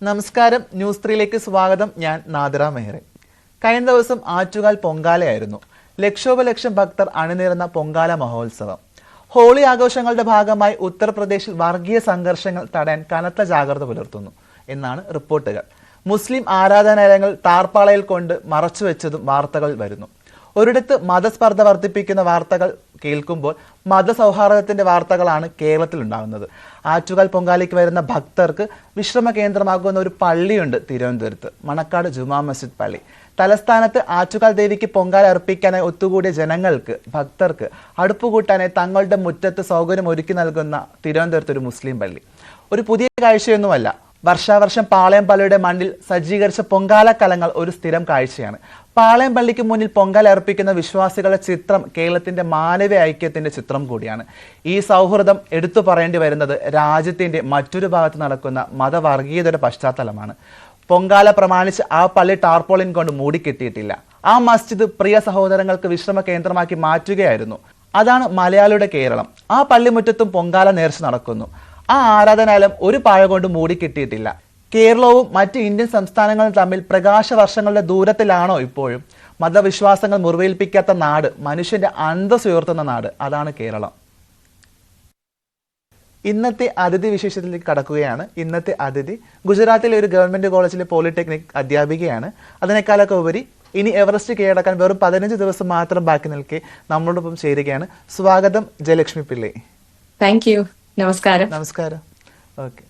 നമസ്കാരം, ന്യൂസ് 3ലേക്ക് സ്വാഗതം. ഞാൻ നാദിറ മെഹ്റെ. കഴിഞ്ഞ ദിവസം ആറ്റുകാൽ പൊങ്കാലയായിരുന്നു. ലക്ഷോപലക്ഷം ഭക്തർ അണിനിരന്ന പൊങ്കാല മഹോത്സവം. ഹോളി ആഘോഷങ്ങളുടെ ഭാഗമായി ഉത്തർപ്രദേശിൽ വർഗീയ സംഘർഷങ്ങൾ തടയാൻ കനത്ത ജാഗ്രത പുലർത്തുന്നു എന്നാണ് റിപ്പോർട്ടുകൾ. മുസ്ലിം ആരാധനാലയങ്ങൾ ടാർപ്പാളയിൽ കൊണ്ട് മറച്ചുവെച്ചതും വാർത്തകൾ വരുന്നു. ഒരിടത്ത് മതസ്പർദ്ധ വർദ്ധിപ്പിക്കുന്ന വാർത്തകൾ കേൾക്കുമ്പോൾ മതസൗഹാർദ്ദത്തിന്റെ വാർത്തകളാണ് കേരളത്തിൽ ഉണ്ടാകുന്നത്. ആറ്റുകാൽ പൊങ്കാലയ്ക്ക് വരുന്ന ഭക്തർക്ക് വിശ്രമ കേന്ദ്രമാകുന്ന ഒരു പള്ളിയുണ്ട് തിരുവനന്തപുരത്ത്, മണക്കാട് ജുമാ മസ്ജിദ് പള്ളി. തലസ്ഥാനത്ത് ആറ്റുകാൽ ദേവിക്ക് പൊങ്കാല അർപ്പിക്കാനായി ഒത്തുകൂടിയ ജനങ്ങൾക്ക്, ഭക്തർക്ക് അടുപ്പുകൂട്ടാനായി തങ്ങളുടെ മുറ്റത്ത് സൗകര്യം ഒരുക്കി നൽകുന്ന തിരുവനന്തപുരത്ത് ഒരു മുസ്ലിം പള്ളി ഒരു പുതിയ കാഴ്ചയൊന്നുമല്ല. വർഷാവർഷം പാളയം പള്ളിയുടെ മണ്ണിൽ സജ്ജീകരിച്ച പൊങ്കാല കലങ്ങൾ ഒരു സ്ഥിരം കാഴ്ചയാണ്. പാളയം പള്ളിക്ക് മുന്നിൽ പൊങ്കാല അർപ്പിക്കുന്ന വിശ്വാസികളുടെ ചിത്രം കേരളത്തിന്റെ മാനവീയ ഐക്യത്തിന്റെ ചിത്രം കൂടിയാണ്. ഈ സൗഹൃദം എടുത്തു പറയേണ്ടി വരുന്നത് രാജ്യത്തിന്റെ മറ്റൊരു ഭാഗത്ത് നടക്കുന്ന മതവർഗീയതയുടെ പശ്ചാത്തലമാണ്. പൊങ്കാല പ്രമാണിച്ച് ആ പള്ളി ടാർപോളിൻ കൊണ്ട് മൂടിക്കെട്ടിയിട്ടില്ല. ആ മസ്ജിദ് പ്രിയ സഹോദരങ്ങൾക്ക് വിശ്രമ കേന്ദ്രമാക്കി മാറ്റുകയായിരുന്നു. അതാണ് മലയാളിയുടെ കേരളം. ആ പള്ളിമുറ്റത്തും പൊങ്കാല നേർച്ച നടക്കുന്നു. ആ ആരാധനാലയം ഒരു പാഴ കൊണ്ട് മൂടിക്കെട്ടിയിട്ടില്ല. കേരളവും മറ്റ് ഇന്ത്യൻ സംസ്ഥാനങ്ങളും തമ്മിൽ പ്രകാശ വർഷങ്ങളുടെ ദൂരത്തിലാണോ ഇപ്പോഴും? മതവിശ്വാസങ്ങൾ മുറിവേൽപ്പിക്കാത്ത നാട്, മനുഷ്യന്റെ അന്തസ് ഉയർത്തുന്ന നാട്, അതാണ് കേരളം. ഇന്നത്തെ അതിഥി വിശേഷത്തിലേക്ക് കടക്കുകയാണ്. ഇന്നത്തെ അതിഥി ഗുജറാത്തിലെ ഒരു ഗവൺമെന്റ് കോളേജിലെ പോളിടെക്നിക് അധ്യാപികയാണ്. അതിനേക്കാളൊക്കെ ഉപരി ഇനി എവറസ്റ്റ് കീഴടക്കാൻ വെറും 15 ദിവസം മാത്രം ബാക്കി നിൽക്കെ നമ്മളോടൊപ്പം ചേരുകയാണ്. സ്വാഗതം ജയലക്ഷ്മി പിള്ളൈ. Thank you. നമസ്കാരം. നമസ്കാരം. ഓക്കെ,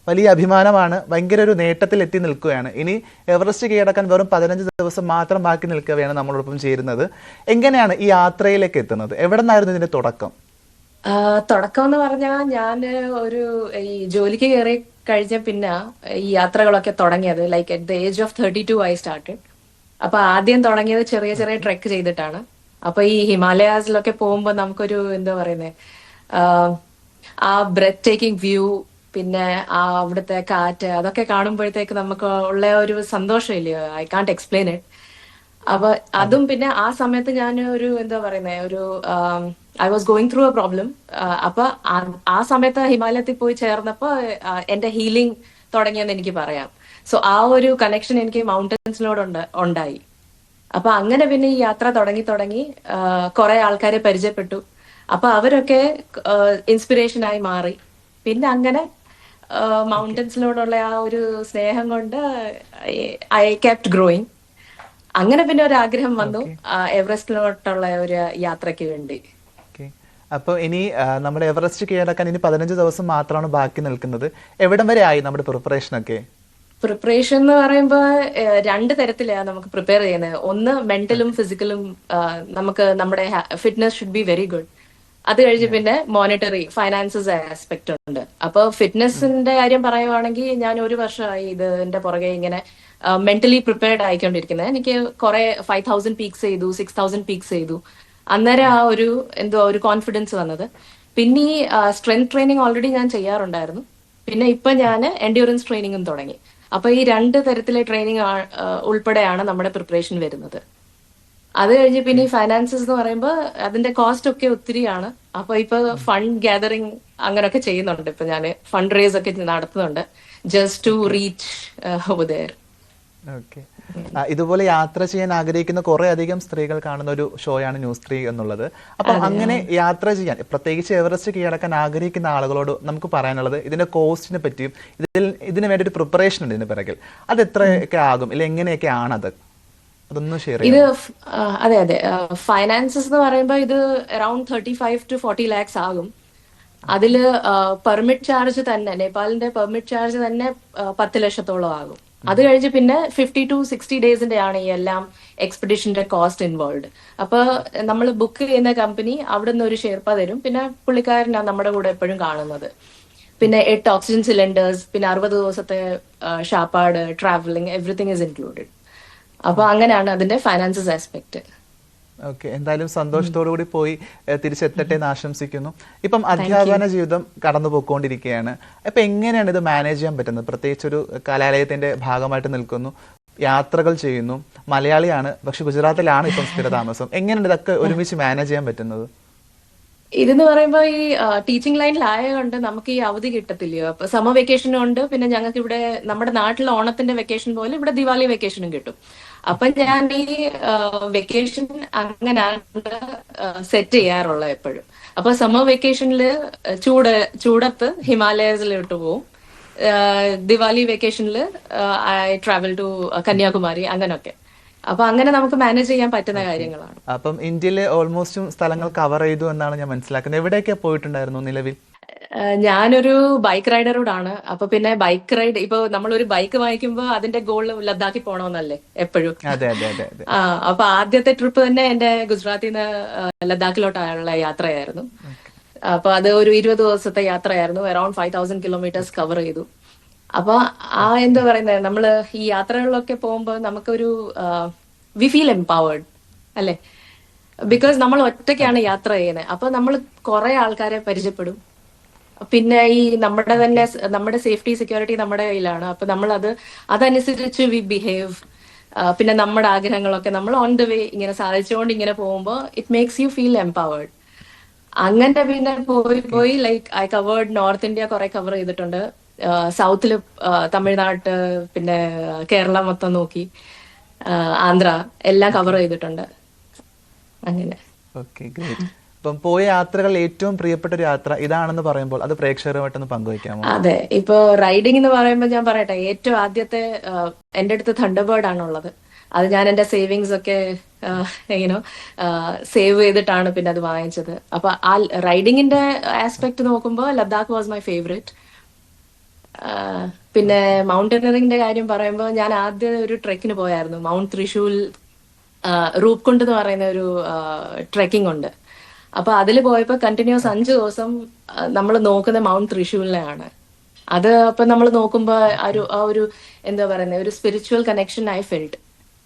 വലിയ അഭിമാനമാണ്. ഭയങ്കര ഒരു നേട്ടത്തിൽ എത്തി നിൽക്കുകയാണ്. ഇനി എവറസ്റ്റ് കീഴടക്കാൻ വെറും 15 ദിവസം മാത്രം ബാക്കി നിൽക്കുകയാണ് നമ്മളോടൊപ്പം ചേരുന്നത്. എങ്ങനെയാണ് ഈ യാത്രയിലേക്ക് എത്തുന്നത്? എവിടെ നിന്നായിരുന്നു ഇതിന്റെ തുടക്കം? തുടക്കം എന്ന് പറഞ്ഞാൽ ഞാൻ ഒരു ഈ ജോലിക്ക് കയറി കഴിഞ്ഞ പിന്നെ ഈ യാത്രകളൊക്കെ തുടങ്ങിയത് like at the age of 32 I started. അപ്പൊ ആദ്യം തുടങ്ങിയത് ചെറിയ ചെറിയ ട്രെക്ക് ചെയ്തിട്ടാണ്. അപ്പൊ ഈ ഹിമാലയാസിലൊക്കെ പോകുമ്പോൾ നമുക്കൊരു എന്താ പറയുന്നത്, ആ ബ്രെത്ത് ടേക്കിംഗ് വ്യൂ, പിന്നെ ആ അവിടുത്തെ കാറ്റ്, അതൊക്കെ കാണുമ്പോഴത്തേക്ക് നമുക്ക് ഉള്ള ഒരു സന്തോഷം ഇല്ലയോ, ഐ കാണ്ട് എക്സ്പ്ലെയിൻ ഇറ്റ്. അപ്പൊ അതും പിന്നെ ആ സമയത്ത് ഞാൻ ഒരു എന്താ പറയുന്നത്, ഒരു I was going through A problem. അപ്പൊ ആ സമയത്ത് ഹിമാലയത്തിൽ പോയി ചേർന്നപ്പോ എന്റെ ഹീലിംഗ് തുടങ്ങിയെന്ന് എനിക്ക് പറയാം. സോ ആ ഒരു കണക്ഷൻ എനിക്ക് മൗണ്ടൻസിനോട് ഉണ്ടായി. അപ്പൊ അങ്ങനെ പിന്നെ ഈ യാത്ര തുടങ്ങി കുറെ ആൾക്കാരെ പരിചയപ്പെട്ടു. അപ്പൊ അവരൊക്കെ ഇൻസ്പിറേഷൻ ആയി മാറി. പിന്നെ അങ്ങനെ മൗണ്ടൻസിനോടുള്ള ആ ഒരു സ്നേഹം കൊണ്ട് ഐ കെപ്റ്റ് ഗ്രോയിങ്. അങ്ങനെ പിന്നെ ഒരു ആഗ്രഹം വന്നു എവറസ്റ്റിലോട്ടുള്ള ഒരു യാത്രയ്ക്ക് വേണ്ടി. അപ്പൊ ഇനി നമ്മുടെ എവറസ്റ്റ് കീഴടക്കാൻ ഇനി 15 ദിവസം മാത്രമാണ് ബാക്കി നിൽക്കുന്നത്. എവിടം വരെ ആയി നമ്മുടെ പ്രിപ്പറേഷൻ ഒക്കെ? പ്രിപ്പറേഷൻ എന്ന് പറയുമ്പോൾ 2 തരത്തിലാണ് നമുക്ക് പ്രിപ്പയർ ചെയ്യുന്നത്. ഒന്ന് മെന്റലും ഫിസിക്കലും. നമുക്ക് നമ്മുടെ fitness should be very good. അത് കഴിഞ്ഞ് പിന്നെ മോണിറ്ററി ഫൈനാൻസസ് ആസ്പെക്ട് ഉണ്ട്. അപ്പൊ ഫിറ്റ്നസിന്റെ കാര്യം പറയുവാണെങ്കിൽ ഞാൻ 1 വർഷമായി ഇതിന്റെ പുറകെ ഇങ്ങനെ മെന്റലി പ്രിപ്പയർഡ് ആയിക്കൊണ്ടിരിക്കുന്നത്. എനിക്ക് കുറെ 5000 പീക്സ് ചെയ്തു, 6000 പീക്സ് ചെയ്തു. അന്നേരം ആ ഒരു ഒരു കോൺഫിഡൻസ് വന്നത്. പിന്നെ ഈ സ്ട്രെങ്ത് ട്രെയിനിങ് ഓൾറെഡി ഞാൻ ചെയ്യാറുണ്ടായിരുന്നു. പിന്നെ ഇപ്പൊ ഞാൻ എൻഡ്യൂറൻസ് ട്രെയിനിങ്ങും തുടങ്ങി. അപ്പൊ ഈ 2 തരത്തിലെ ട്രെയിനിങ് ഉൾപ്പെടെയാണ് നമ്മുടെ പ്രിപ്പറേഷൻ വരുന്നത്. അത് കഴിഞ്ഞ് പിന്നെ ഈ ഫൈനാൻസസ് എന്ന് പറയുമ്പോൾ അതിന്റെ കോസ്റ്റ് ഒക്കെ ഒത്തിരിയാണ്. അപ്പൊ ഇപ്പൊ ഫണ്ട് ഗ്യാതറിങ് അങ്ങനെയൊക്കെ ചെയ്യുന്നുണ്ട്. ഇപ്പൊ ഞാൻ ഫണ്ട് റേസ് ഒക്കെ നടത്തുന്നുണ്ട് just to reach over there. Okay, ഇതുപോലെ യാത്ര ചെയ്യാൻ ആഗ്രഹിക്കുന്ന കുറെ അധികം സ്ത്രീകൾ കാണുന്ന ഒരു ഷോയാണ് ന്യൂസ് 3 എന്നുള്ളത്. അപ്പൊ അങ്ങനെ യാത്ര ചെയ്യാൻ, പ്രത്യേകിച്ച് എവറസ്റ്റ് കീഴടക്കാൻ ആഗ്രഹിക്കുന്ന ആളുകളോട് നമുക്ക് പറയാനുള്ളത് ഇതിന്റെ കോസ്റ്റിനെ പറ്റിയും ഇതിന് വേണ്ടി ഒരു പ്രിപ്പറേഷൻ ഉണ്ട് ഇതിന് പിറകിൽ. അത് എത്രയൊക്കെ ആകും, ഇല്ല എങ്ങനെയൊക്കെ ആണത്, അതൊന്നും ഷെയർ ഇത് അതെ ഫൈനാൻസസ് എന്ന് പറയുമ്പോൾ ഇത് അറൌണ്ട് 35 to 40 lakhs ആകും. അതില് പെർമിറ്റ് ചാർജ് തന്നെ, നേപ്പാളിന്റെ പെർമിറ്റ് ചാർജ് തന്നെ 10 ലക്ഷത്തോളം ആകും. അത് കഴിഞ്ഞ് പിന്നെ 50 to 60 ഡേയ്സിന്റെ ആണ് ഈ എല്ലാം എക്സ്പെഡിഷന്റെ കോസ്റ്റ് ഇൻവോൾവ്. അപ്പൊ നമ്മൾ ബുക്ക് ചെയ്യുന്ന കമ്പനി അവിടെ നിന്ന് ഒരു ഷെർപ്പ തരും. പിന്നെ പുള്ളിക്കാരനാണ് നമ്മുടെ കൂടെ എപ്പോഴും കാണുന്നത്. പിന്നെ 8 ഓക്സിജൻ സിലിണ്ടേഴ്സ്, പിന്നെ 60 ദിവസത്തെ ഷാപ്പാട്, ട്രാവലിംഗ്, എവറിത്തിങ് ഇസ് ഇൻക്ലൂഡഡ്. അപ്പൊ അങ്ങനെയാണ് അതിന്റെ ഫൈനാൻസസ് ആസ്പെക്ട്. ഓക്കെ, എന്തായാലും സന്തോഷത്തോടു കൂടി പോയി തിരിച്ചെത്തട്ടെ എന്ന് ആശംസിക്കുന്നു. ഇപ്പം അധ്യാപന ജീവിതം കടന്നു പോയിക്കൊണ്ടിരിക്കുകയാണ്. അപ്പൊ എങ്ങനെയാണ് ഇത് മാനേജ് ചെയ്യാൻ പറ്റുന്നത്? പ്രത്യേകിച്ച് ഒരു കലാലയത്തിന്റെ ഭാഗമായിട്ട് നിൽക്കുന്നു, യാത്രകൾ ചെയ്യുന്നു, മലയാളിയാണ്, പക്ഷെ ഗുജറാത്തിലാണ് ഇപ്പം സ്ഥിരതാമസം. എങ്ങനെയാണ് ഇതൊക്കെ ഒരുമിച്ച് മാനേജ് ചെയ്യാൻ പറ്റുന്നത്? ഇതെന്ന് പറയുമ്പോ ഈ ടീച്ചിങ് ലൈനിലായതുകൊണ്ട് നമുക്ക് ഈ അവധി കിട്ടത്തില്ലയോ. അപ്പൊ സമ്മർ വെക്കേഷനും ഉണ്ട്, പിന്നെ ഞങ്ങൾക്ക് ഇവിടെ നമ്മുടെ നാട്ടിൽ ഓണത്തിന്റെ വെക്കേഷൻ പോലെ ഇവിടെ ദിവാലി വെക്കേഷനും കിട്ടും. അപ്പൊ ഞാൻ ഈ വെക്കേഷൻ അങ്ങനെയാണ് സെറ്റ് ചെയ്യാറുള്ളത് എപ്പോഴും. അപ്പൊ സമ്മർ വെക്കേഷനിൽ ചൂടത്ത് ഹിമാലയസിലോട്ട് പോകും. ദിവാലി വെക്കേഷനിൽ ഐ ട്രാവൽ ടു കന്യാകുമാരി അങ്ങനൊക്കെ. അപ്പൊ അങ്ങനെ നമുക്ക് മാനേജ് ചെയ്യാൻ പറ്റുന്ന കാര്യങ്ങളാണ്. അപ്പം ഇന്ത്യയിലെ ഓൾമോസ്റ്റും സ്ഥലങ്ങൾ കവർ ചെയ്തു എന്നാണ് ഞാൻ മനസ്സിലാക്കുന്നത്. എവിടെയൊക്കെ പോയിട്ടുണ്ടായിരുന്നു നിലവിൽ? ഞാനൊരു ബൈക്ക് റൈഡറോടാണ്. അപ്പൊ പിന്നെ ബൈക്ക് റൈഡ്, ഇപ്പൊ നമ്മളൊരു ബൈക്ക് വാങ്ങിക്കുമ്പോ അതിന്റെ ഗോൾ ലഡാക്കിൽ പോകണമെന്നല്ലേ എപ്പോഴും. അതെ അതെ അതെ അതെ. അപ്പൊ ആദ്യത്തെ ട്രിപ്പ് തന്നെ എന്റെ ഗുജറാത്തിൽ നിന്ന് ലഡാക്കിലോട്ടുള്ള യാത്രയായിരുന്നു. അപ്പൊ അത് ഒരു 20 ദിവസത്തെ യാത്രയായിരുന്നു. അറൌണ്ട് 5000 കിലോമീറ്റേഴ്സ് കവർ ചെയ്തു. അപ്പൊ എന്താ പറയുന്നത്, നമ്മള് ഈ യാത്രകളിലൊക്കെ പോകുമ്പോൾ നമുക്കൊരു വി ഫീൽ എംപവേർഡ് അല്ലെ, ബിക്കോസ് നമ്മൾ ഒറ്റയ്ക്കാണ് യാത്ര ചെയ്യുന്നത്. അപ്പൊ നമ്മൾ കുറെ ആൾക്കാരെ പരിചയപ്പെടും. പിന്നെ ഈ നമ്മുടെ സേഫ്റ്റി സെക്യൂരിറ്റി നമ്മുടെ കയ്യിലാണ്. അപ്പൊ നമ്മൾ അതനുസരിച്ച് വി ബിഹേവ്. പിന്നെ നമ്മുടെ ആഗ്രഹങ്ങളൊക്കെ നമ്മൾ ഓൺ ദ വേ ഇങ്ങനെ സാധിച്ചുകൊണ്ട് ഇങ്ങനെ പോകുമ്പോൾ it makes you feel empowered. അങ്ങനെ പിന്നെ പോയി like I covered north India കുറെ കവർ ചെയ്തിട്ടുണ്ട്. സൗത്തില് തമിഴ്നാട്ട്, പിന്നെ കേരളം മൊത്തം നോക്കി, ആന്ധ്ര എല്ലാം കവർ ചെയ്തിട്ടുണ്ട്. അങ്ങനെ. Okay, great. അപ്പം പോയ യാത്രകൾ ഏറ്റവും പ്രിയപ്പെട്ട ഒരു യാത്ര ഇതാണെന്ന് പറയുമ്പോൾ അത് പ്രേക്ഷകരുമായിട്ടൊന്ന് പങ്കുവയ്ക്കാമോ? അതെ, ഇപ്പൊ റൈഡിംഗ് എന്ന് പറയുമ്പോൾ ഞാൻ പറയട്ടെ, ഏറ്റവും ആദ്യത്തെ എന്റെ അടുത്ത് തണ്ടർബേർഡ് ആണുള്ളത്. അത് ഞാൻ എന്റെ സേവിങ്സ് ഒക്കെ ഇങ്ങനെ സേവ് ചെയ്തിട്ടാണ് പിന്നെ അത് വാങ്ങിച്ചത്. അപ്പൊ ആ റൈഡിങ്ങിന്റെ ആസ്പെക്ട് നോക്കുമ്പോൾ ലഡാക്ക് വാസ് മൈ ഫേവറേറ്റ്. പിന്നെ മൗണ്ടനറിങ്ങിന്റെ കാര്യം പറയുമ്പോൾ ഞാൻ ആദ്യം ഒരു ട്രെക്കിന് പോയായിരുന്നു. മൗണ്ട് ത്രിശൂൽ റൂപ്കുണ്ട് എന്ന് പറയുന്ന ഒരു ട്രെക്കിംഗ് ഉണ്ട്. അപ്പൊ അതിൽ പോയപ്പോ കണ്ടിന്യൂസ് 5 ദിവസം നമ്മൾ നോക്കുന്ന മൗണ്ട് ത്രിശൂലിനെയാണ്. അത് അപ്പൊ നമ്മൾ നോക്കുമ്പോ ആ ഒരു എന്താ പറയുന്നത്, ഒരു സ്പിരിച്വൽ കണക്ഷൻ ഐ ഫെൽറ്റ്.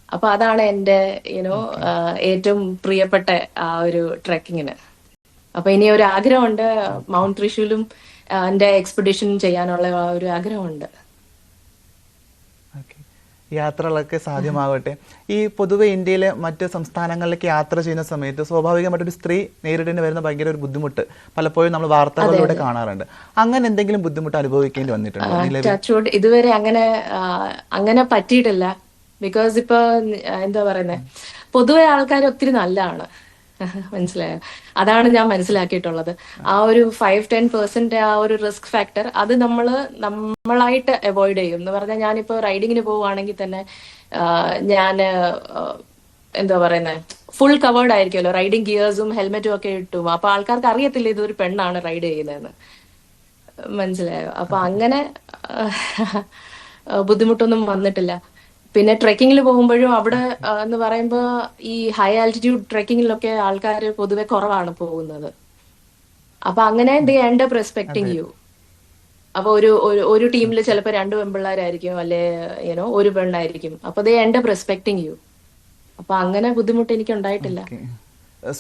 അപ്പൊ അതാണ് എന്റെ ഏറ്റവും പ്രിയപ്പെട്ട ആ ഒരു ട്രെക്കിങ്ങിന്. അപ്പൊ ഇനി ഒരു ആഗ്രഹമുണ്ട്, മൗണ്ട് ത്രിശൂലും എന്റെ എക്സ്പെഡിഷൻ ചെയ്യാനുള്ള ഒരു ആഗ്രഹമുണ്ട്. യാത്രകളൊക്കെ സാധ്യമാകട്ടെ. ഈ പൊതുവെ ഇന്ത്യയിലെ മറ്റ് സംസ്ഥാനങ്ങളിലേക്ക് യാത്ര ചെയ്യുന്ന സമയത്ത് സ്വാഭാവികമായിട്ടൊരു സ്ത്രീ നേരിടേണ്ടി വരുന്ന ഭയങ്കര ഒരു ബുദ്ധിമുട്ട് പലപ്പോഴും നമ്മൾ വാർത്തകളിലൂടെ കാണാറുണ്ട്. അങ്ങനെ എന്തെങ്കിലും ബുദ്ധിമുട്ട് അനുഭവിക്കേണ്ടി വന്നിട്ടുണ്ടോ? ഇതുവരെ അങ്ങനെ പറ്റിയിട്ടില്ല. ബിക്കോസ് ഇപ്പൊ എന്താ പറയുന്നത്, പൊതുവെ ആൾക്കാർ ഒത്തിരി നല്ലതാണ്. മനസ്സിലായോ? അതാണ് ഞാൻ മനസ്സിലാക്കിയിട്ടുള്ളത്. ആ ഒരു 5-10% ആ ഒരു റിസ്ക് ഫാക്ടർ അത് നമ്മളായിട്ട് അവോയ്ഡ് ചെയ്യും എന്ന് പറഞ്ഞാൽ, ഞാനിപ്പോ റൈഡിങ്ങിന് പോവുകയാണെങ്കിൽ തന്നെ ഞാൻ എന്താ പറയുന്നത്, ഫുൾ കവേർഡ് ആയിരിക്കുമല്ലോ, റൈഡിങ് ഗിയേഴ്സും ഹെൽമെറ്റും ഒക്കെ ഇട്ടും. അപ്പൊ ആൾക്കാർക്ക് അറിയത്തില്ല ഇതൊരു പെണ്ണാണ് റൈഡ് ചെയ്യുന്നതെന്ന്. മനസ്സിലായോ? അപ്പൊ അങ്ങനെ ബുദ്ധിമുട്ടൊന്നും വന്നിട്ടില്ല. പിന്നെ ട്രെക്കിങ്ങിൽ പോകുമ്പോഴും അവിടെ എന്ന് പറയുമ്പോൾ ഈ ഹൈ ആൾട്ടിറ്റ്യൂഡ് ട്രെക്കിങ്ങിലൊക്കെ ആൾക്കാർ പൊതുവെ കുറവാണ് പോകുന്നത്. അപ്പൊ അങ്ങനെ ദേ എൻഡ് അപ്പ് റെസ്പെക്ടിങ് യു. അപ്പൊ ഒരു ടീമിൽ ചിലപ്പോൾ 2 പെൺപിള്ളേരായിരിക്കും, അല്ലെ ഒരു പെണ്ണായിരിക്കും. അപ്പൊ ദേ എൻഡ് അപ്പ് റെസ്പെക്ടിങ് യു. അപ്പൊ അങ്ങനെ ബുദ്ധിമുട്ട് എനിക്ക് ഉണ്ടായിട്ടില്ല.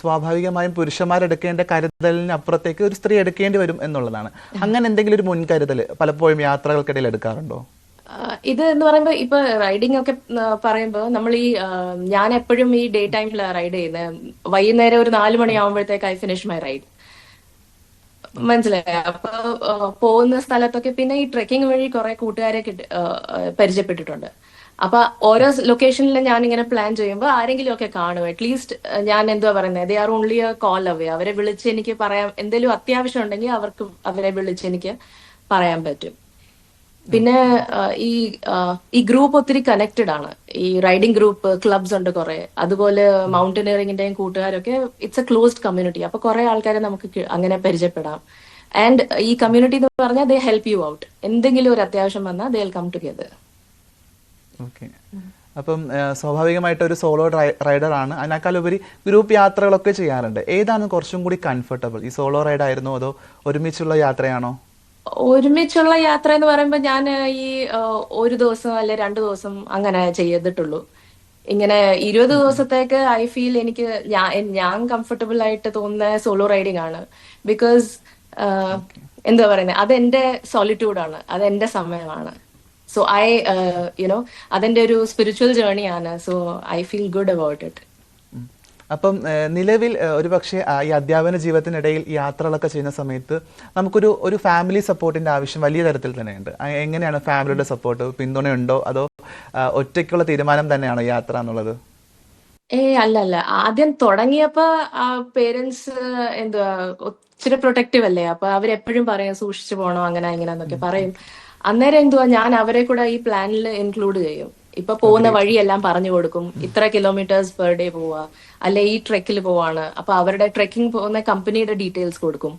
സ്വാഭാവികമായും പുരുഷന്മാരെടുക്കേണ്ട കരുതലിന് അപ്പുറത്തേക്ക് ഒരു സ്ത്രീ എടുക്കേണ്ടി വരും എന്നുള്ളതാണ്. അങ്ങനെ എന്തെങ്കിലും ഒരു മുൻകരുതൽ പലപ്പോഴും യാത്രകൾക്കിടയിൽ എടുക്കാറുണ്ടോ? ഇത് എന്ന് പറയുമ്പോ ഇപ്പൊ റൈഡിംഗ് ഒക്കെ പറയുമ്പോ നമ്മൾ ഞാൻ എപ്പോഴും ഈ ഡേ ടൈമിലാണ് റൈഡ് ചെയ്യുന്നത്. വൈകുന്നേരം ഒരു 4 മണിയാകുമ്പോഴത്തേക്ക് ഐ ഫിനിഷ് മൈ റൈഡ്. മനസ്സിലായോ? അപ്പൊ പോകുന്ന സ്ഥലത്തൊക്കെ പിന്നെ ഈ ട്രെക്കിംഗ് വഴി കുറെ കൂട്ടുകാരെ പരിചയപ്പെട്ടിട്ടുണ്ട്. അപ്പൊ ഓരോ ലൊക്കേഷനിലും ഞാൻ ഇങ്ങനെ പ്ലാൻ ചെയ്യുമ്പോൾ ആരെങ്കിലും ഒക്കെ കാണും. അറ്റ്ലീസ്റ്റ് ഞാൻ എന്തുവാ പറയുന്നത്, they are only A call away. അവരെ വിളിച്ച് എനിക്ക് പറയാം, എന്തെങ്കിലും അത്യാവശ്യം ഉണ്ടെങ്കിൽ അവരെ വിളിച്ച് എനിക്ക് പറയാൻ പറ്റും. പിന്നെ ഈ ഗ്രൂപ്പ് ഒത്തിരി കണക്റ്റഡ് ആണ്. ഈ റൈഡിംഗ് ഗ്രൂപ്പ് ക്ലബ്സ് ഉണ്ട് കുറെ. അതുപോലെ മൗണ്ടനിയറിംഗിന്റെയും കൂട്ടുകാരൊക്കെ ഇറ്റ്സ് എ ക്ലോസ്ഡ് കമ്മ്യൂണിറ്റി. അപ്പൊ കുറെ ആൾക്കാരെ നമുക്ക് അങ്ങനെ പരിചയപ്പെടാം. ആൻഡ് ഈ കമ്മ്യൂണിറ്റി എന്ന് പറഞ്ഞാൽ ദേ ഹെൽപ്പ് യു ഔട്ട്. എന്തെങ്കിലും ഒരു അത്യാവശ്യം വന്നാൽ they will come together. Okay. അപ്പം സ്വാഭാവികമായിട്ട് ഒരു സോളോ റൈഡർ ആണ്. അതിനേക്കാളുപരി ഗ്രൂപ്പ് യാത്രകളൊക്കെ ചെയ്യാറുണ്ട്. ഏതാണ് കുറച്ചും കൂടി കംഫർട്ടബിൾ, ഈ സോളോ റൈഡ് ആയിരുന്നോ അതോ ഒരുമിച്ചുള്ള യാത്രയാണോ? ഒരുമിച്ചുള്ള യാത്ര എന്ന് പറയുമ്പോൾ ഞാൻ ഈ 1 ദിവസം അല്ലെ 2 ദിവസം അങ്ങനെ ചെയ്തിട്ടുള്ളൂ. ഇങ്ങനെ 20 ദിവസത്തേക്ക് ഐ ഫീൽ എനിക്ക് ഞാൻ കംഫർട്ടബിൾ ആയിട്ട് തോന്നുന്ന സോളോ റൈഡിങ് ആണ്. ബിക്കോസ് എന്താ പറയുന്നത്, അതെന്റെ സോളിറ്റ്യൂഡാണ്, അതെന്റെ സമയമാണ്. സോ അതെന്റെ ഒരു സ്പിരിച്വൽ ജേർണിയാണ്. So I feel good about it. അപ്പം നിലവിൽ ഒരു പക്ഷേ ഈ അധ്യാപന ജീവിതത്തിനിടയിൽ ഈ യാത്രകളൊക്കെ ചെയ്യുന്ന സമയത്ത് നമുക്കൊരു ഫാമിലി സപ്പോർട്ടിന്റെ ആവശ്യം വലിയ തരത്തിൽ തന്നെയുണ്ട്. എങ്ങനെയാണ് ഫാമിലിയുടെ സപ്പോർട്ട്, പിന്തുണയുണ്ടോ, അതോ ഒറ്റയ്ക്കുള്ള തീരുമാനം തന്നെയാണോ യാത്ര എന്നുള്ളത്? അല്ല അല്ല, ആദ്യം തുടങ്ങിയപ്പോ പേരൻസ് എന്തുവാ ഇച്ചിരി പ്രൊട്ടക്റ്റീവ് അല്ലേ, അപ്പൊ അവരെപ്പോഴും പറയും സൂക്ഷിച്ചു പോണോ അങ്ങനെ ഇങ്ങനെന്നൊക്കെ പറയും. അന്നേരം എന്തുവാ ഞാൻ അവരെ കൂടെ ഈ പ്ലാനിൽ ഇൻക്ലൂഡ് ചെയ്യും. ഇപ്പൊ പോകുന്ന വഴിയെല്ലാം പറഞ്ഞു കൊടുക്കും, ഇത്ര കിലോമീറ്റേഴ്സ് പെർ ഡേ പോവാ, അല്ലെ ഈ ട്രെക്കിൽ പോവാണ്, അപ്പൊ അവരുടെ ട്രെക്കിംഗ് പോകുന്ന കമ്പനിയുടെ ഡീറ്റെയിൽസ് കൊടുക്കും.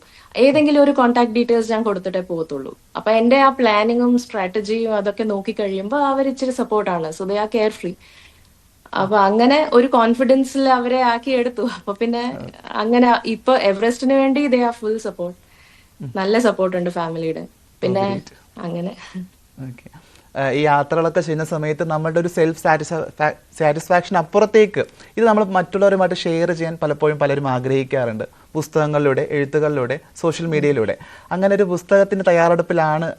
ഏതെങ്കിലും ഒരു കോൺടാക്ട് ഡീറ്റെയിൽസ് ഞാൻ കൊടുത്തിട്ടേ പോകത്തുള്ളൂ. അപ്പൊ എന്റെ ആ പ്ലാനിങ്ങും സ്ട്രാറ്റജിയും അതൊക്കെ നോക്കി കഴിയുമ്പോൾ അവർ ഇച്ചിരി സപ്പോർട്ടാണ്. So they are care free. അപ്പൊ അങ്ങനെ ഒരു കോൺഫിഡൻസിൽ അവരെ ആക്കി എടുത്തു. അപ്പൊ പിന്നെ അങ്ങനെ ഇപ്പൊ എവറസ്റ്റിന് വേണ്ടി ദേ ആർ ഫുൾ സപ്പോർട്ട്. നല്ല സപ്പോർട്ട് ഉണ്ട് ഫാമിലിയുടെ. പിന്നെ അങ്ങനെ ഓക്കെ. ഈ യാത്രകളൊക്കെ ചെയ്യുന്ന സമയത്ത് നമ്മളുടെ ഒരു സെൽഫ് സാറ്റിസ്ഫാക്ഷൻ അപ്പുറത്തേക്ക് ഇത് നമ്മൾ മറ്റുള്ളവരുമായിട്ട് ഷെയർ ചെയ്യാൻ പലപ്പോഴും പലരും ആഗ്രഹിക്കാറുണ്ട്. പുസ്തകങ്ങളിലൂടെ, എഴുത്തുകളിലൂടെ, സോഷ്യൽ മീഡിയയിലൂടെ. അങ്ങനെ ഒരു പുസ്തകത്തിന്റെ തയ്യാറെടുപ്പിലാണ്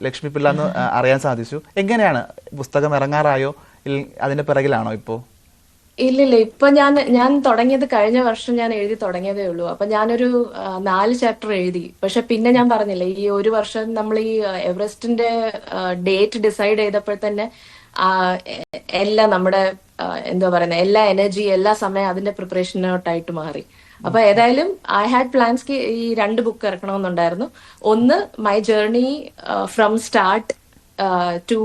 ലക്ഷ്മി പിള്ള എന്ന് അറിയാൻ സാധിച്ചു. എങ്ങനെയാണ് പുസ്തകം ഇറങ്ങാറായോ, അതിന്റെ പിറകിലാണോ ഇപ്പോ? ഇല്ലില്ല, ഇപ്പൊ ഞാൻ തുടങ്ങിയത് കഴിഞ്ഞ വർഷം ഞാൻ എഴുതി തുടങ്ങിയതേ ഉള്ളൂ. അപ്പൊ ഞാനൊരു 4 ചാപ്റ്റർ എഴുതി. പക്ഷെ പിന്നെ ഞാൻ പറഞ്ഞില്ലേ, ഈ ഒരു വർഷം നമ്മൾ ഈ എവറസ്റ്റിന്റെ ഡേറ്റ് ഡിസൈഡ് ചെയ്തപ്പോൾ തന്നെ എല്ലാം നമ്മുടെ എന്താ പറയുന്നത്, എല്ലാ എനർജി, എല്ലാ സമയം അതിന്റെ പ്രിപ്പറേഷനോട്ടായിട്ട് മാറി. അപ്പൊ ഏതായാലും ഐ ഹാഡ് പ്ലാൻസ് ഈ 2 ബുക്ക് ഇറക്കണമെന്നുണ്ടായിരുന്നു. ഒന്ന് my journey from start to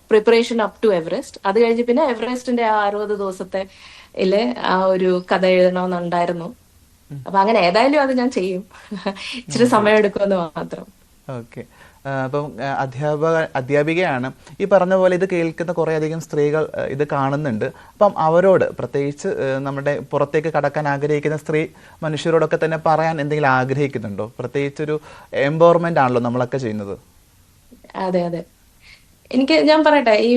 preparation up to Everest. അത് കഴിഞ്ഞ് പിന്നെ എവറസ്റ്റിന്റെ ആ 60 ദിവസത്തെ ആ ഒരു കഥ എഴുതണമെന്നുണ്ടായിരുന്നു. അപ്പൊ അങ്ങനെ ഏതായാലും അത് ഞാൻ ചെയ്യും. ഇച്ചിരി സമയം എടുക്കുമെന്ന് മാത്രം. ഓക്കെ. അപ്പം അധ്യാപികയാണ്. ഈ പറഞ്ഞ പോലെ ഇത് കേൾക്കുന്ന കുറേ അധികം സ്ത്രീകൾ ഇത് കാണുന്നുണ്ട്. അപ്പം അവരോട്, പ്രത്യേകിച്ച് നമ്മുടെ പുറത്തേക്ക് കടക്കാൻ ആഗ്രഹിക്കുന്ന സ്ത്രീ മനുഷ്യരോടൊക്കെ തന്നെ പറയാൻ എന്തെങ്കിലും ആഗ്രഹിക്കുന്നുണ്ടോ? പ്രത്യേകിച്ചൊരു എംപവർമെന്റ് ആണല്ലോ നമ്മളൊക്കെ ചെയ്യുന്നത്. അതെ അതെ, ഞാൻ പറയട്ടെ, ഈ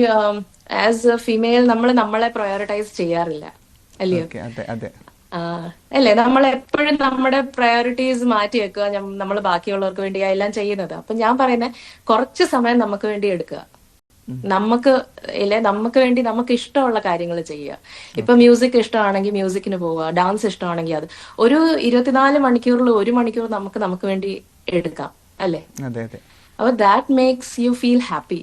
ആസ് എ ഫീമെയിൽ നമ്മളെ പ്രയോറിറ്റൈസ് ചെയ്യാറില്ല, അല്ലയോ? അല്ലേ, നമ്മൾ എപ്പോഴും നമ്മുടെ പ്രയോറിറ്റീസ് മാറ്റി വെക്കുക. നമ്മൾ ബാക്കിയുള്ളവർക്ക് വേണ്ടി എല്ലാം ചെയ്യുന്നത്. അപ്പൊ ഞാൻ പറയുന്നത്, കുറച്ച് സമയം നമുക്ക് വേണ്ടി എടുക്കുക. നമുക്ക് വേണ്ടി നമുക്ക് ഇഷ്ടമുള്ള കാര്യങ്ങൾ ചെയ്യുക. ഇപ്പൊ മ്യൂസിക് ഇഷ്ടമാണെങ്കിൽ മ്യൂസിക്കിന് പോവുക, ഡാൻസ് ഇഷ്ടമാണെങ്കിൽ അത്. ഒരു 24 മണിക്കൂറിൽ 1 മണിക്കൂർ നമുക്ക് വേണ്ടി എടുക്കാം, അല്ലേ? അപ്പൊ that makes you feel happy.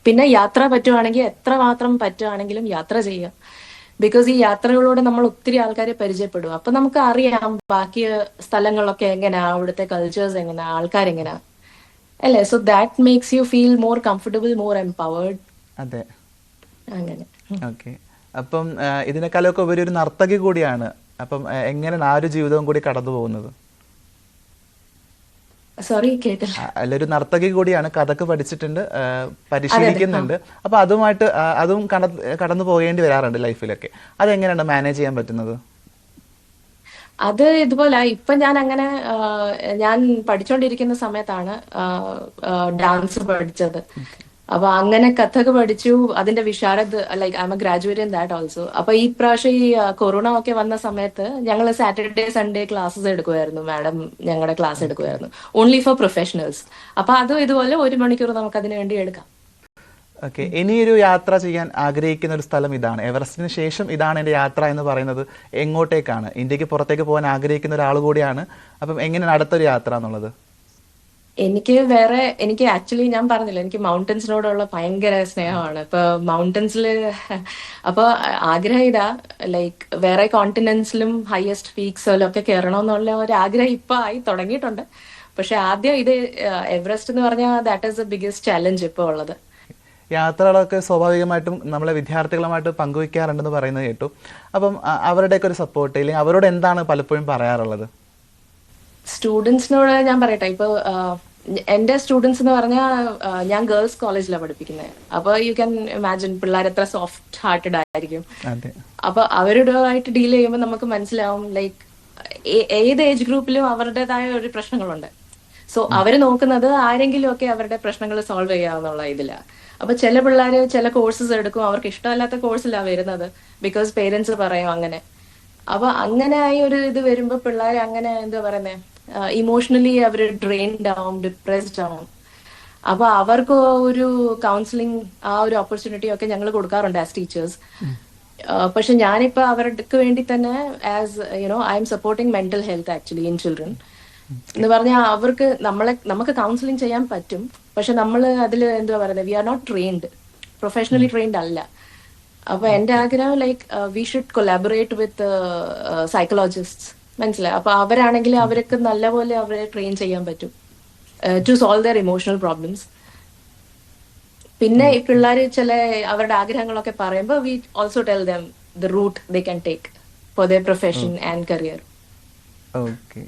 പിന്നെ യാത്ര പറ്റുവാണെങ്കിൽ, എത്ര മാത്രം പറ്റുവാണെങ്കിലും യാത്ര ചെയ്യുക. ബിക്കോസ് ഈ യാത്രകളോട് നമ്മൾ ഒത്തിരി ആൾക്കാരെ പരിചയപ്പെടും. അപ്പൊ നമുക്ക് അറിയാം ബാക്കി സ്ഥലങ്ങളൊക്കെ എങ്ങനെയാ, അവിടുത്തെ കൾച്ചേഴ്സ് എങ്ങനെയാ, ആൾക്കാരെങ്ങനെയാ, അല്ലേ? So that makes you feel more comfortable, more empowered. അതെ, അങ്ങനെ. ഓക്കെ. അപ്പം ഇതിനേക്കാളൊക്കെ ഉപരി ഒരു നർത്തകി കൂടിയാണ്. അപ്പം എങ്ങനെയാണ് ആ ഒരു ജീവിതവും കൂടി കടന്നു പോകുന്നത്? സോറി, കേട്ടില്ല. അല്ലൊരു നർത്തകി കൂടിയാണ്, കഥക്ക് പഠിച്ചിട്ടുണ്ട്, പരിശീലിക്കുന്നുണ്ട്. അപ്പൊ അതും കടന്നു പോകേണ്ടി വരാറുണ്ട് ലൈഫിലൊക്കെ. അതെങ്ങനെയാണ് മാനേജ് ചെയ്യാൻ പറ്റുന്നത്? അത് ഇതുപോലെ ഇപ്പൊ ഞാൻ പഠിച്ചുകൊണ്ടിരിക്കുന്ന സമയത്താണ് ഡാൻസ് പഠിച്ചത്. അപ്പൊ അങ്ങനെ കഥക് പഠിച്ചു. അതിന്റെ Visharad, like I'm a graduate in that also. അപ്പൊ ഈ പ്രാവശ്യം ഈ കൊറോണ ഒക്കെ വന്ന സമയത്ത് ഞങ്ങൾ സാറ്റർഡേ സൺഡേ ക്ലാസ്സസ് എടുക്കുമായിരുന്നു. മാഡം ഞങ്ങളുടെ ക്ലാസ് എടുക്കുമായിരുന്നു, ഓൺലി ഫോർ പ്രൊഫഷണൽസ്. അപ്പൊ അതും ഇതുപോലെ 1 മണിക്കൂർ നമുക്ക് അതിനു വേണ്ടി എടുക്കാം. ഓക്കെ. ഇനിയൊരു യാത്ര ചെയ്യാൻ ആഗ്രഹിക്കുന്ന ഒരു സ്ഥലം ഇതാണ്, എവറസ്റ്റിന് ശേഷം ഇതാണ് എൻ്റെ യാത്ര എന്ന് പറയുന്നത്, എങ്ങോട്ടേക്കാണ്? ഇന്ത്യക്ക് പുറത്തേക്ക് പോകാൻ ആഗ്രഹിക്കുന്ന ഒരാൾ കൂടിയാണ്. അപ്പം എങ്ങനെയാണ് അടുത്തൊരു യാത്ര എന്നുള്ളത്? എനിക്ക് ആക്ച്വലി ഞാൻ പറഞ്ഞില്ല, എനിക്ക് മൗണ്ടൻസിനോടുള്ള ഭയങ്കര സ്നേഹമാണ്. ഇപ്പൊ മൗണ്ടൻസില് അപ്പൊ ആഗ്രഹം ഇതാ, ലൈക്ക് വേറെ കോണ്ടിനെന്റ്സിലും ഹയസ്റ്റ് പീക്സിലും ഒക്കെ കയറണമെന്നുള്ള ഒരു ആഗ്രഹം ഇപ്പൊ ആയി തുടങ്ങിയിട്ടുണ്ട്. പക്ഷെ ആദ്യം ഇത് എവറസ്റ്റ് എന്ന് പറഞ്ഞാൽ that is the biggest challenge ഇപ്പോൾ ഉള്ളത്. യാത്രകളൊക്കെ സ്വാഭാവികമായിട്ടും നമ്മളെ വിദ്യാർത്ഥികളുമായിട്ട് പങ്കുവയ്ക്കാറുണ്ടെന്ന് പറയുന്നത് കേട്ടു. അപ്പം അവരുടെയൊക്കെ ഒരു സപ്പോർട്ട്, അല്ലെങ്കിൽ അവരോട് എന്താണ് പലപ്പോഴും പറയാറുള്ളത്? സ്റ്റുഡൻസിനോട് ഞാൻ പറയട്ടെ, ഇപ്പൊ എന്റെ സ്റ്റുഡൻസ് എന്ന് പറഞ്ഞാൽ ഞാൻ ഗേൾസ് കോളേജിലാണ് പഠിപ്പിക്കുന്നത്. അപ്പൊ യു ക്യാൻ ഇമാജിൻ പിള്ളേർ എത്ര സോഫ്റ്റ് ഹാർട്ടഡ് ആയിരിക്കും. അപ്പൊ അവരുമായിട്ട് ഡീൽ ചെയ്യുമ്പോൾ നമുക്ക് മനസ്സിലാവും, ലൈക്ക് ഏത് ഏജ് ഗ്രൂപ്പിലും അവരുടേതായ ഒരു പ്രശ്നങ്ങളുണ്ട്. സോ അവര് നോക്കുന്നത് ആരെങ്കിലും ഒക്കെ അവരുടെ പ്രശ്നങ്ങൾ സോൾവ് ചെയ്യാന്നുള്ള ഇതിലാണ്. അപ്പൊ ചില പിള്ളേര് ചില കോഴ്സസ് എടുക്കും, അവർക്ക് ഇഷ്ടമല്ലാത്ത കോഴ്സിലാണ് വരുന്നത്, ബിക്കോസ് പേരൻസ് പറയും അങ്ങനെ. അപ്പൊ അങ്ങനെ ആയി ഒരു ഇത് വരുമ്പോ പിള്ളേർ അങ്ങനെ എന്താ പറയുന്നത്, ഇമോഷണലി അവർ ഡ്രെയിൻഡ് ആവും, ഡിപ്രസ്ഡ് ആവും. അപ്പൊ അവർക്ക് ഒരു കൗൺസിലിംഗ്, ആ ഒരു ഓപ്പർച്യൂണിറ്റി ഒക്കെ ഞങ്ങൾ കൊടുക്കാറുണ്ട് ആസ് ടീച്ചേഴ്സ്. പക്ഷെ ഞാനിപ്പോ അവർക്ക് വേണ്ടി തന്നെ as I M supporting mental health actually in children എന്ന് പറഞ്ഞാൽ അവർക്ക് നമുക്ക് കൗൺസിലിംഗ് ചെയ്യാൻ പറ്റും. പക്ഷെ നമ്മൾ അതിൽ എന്താ പറയുന്നത്, we are not trained, professionally trained അല്ല. അപ്പൊ എന്റെ ആഗ്രഹം like we should collaborate with psychologist, മനസ്സിലായി. അപ്പൊ അവരാണെങ്കിൽ അവർക്ക് നല്ലപോലെ അവരെ ട്രെയിൻ ചെയ്യാൻ പറ്റും to solve their emotional problems. പിന്നെ ഈ പിള്ളേർ ചില അവരുടെ ആഗ്രഹങ്ങളൊക്കെ പറയുമ്പോൾ we also tell them the route they can take for their profession and career. Okay.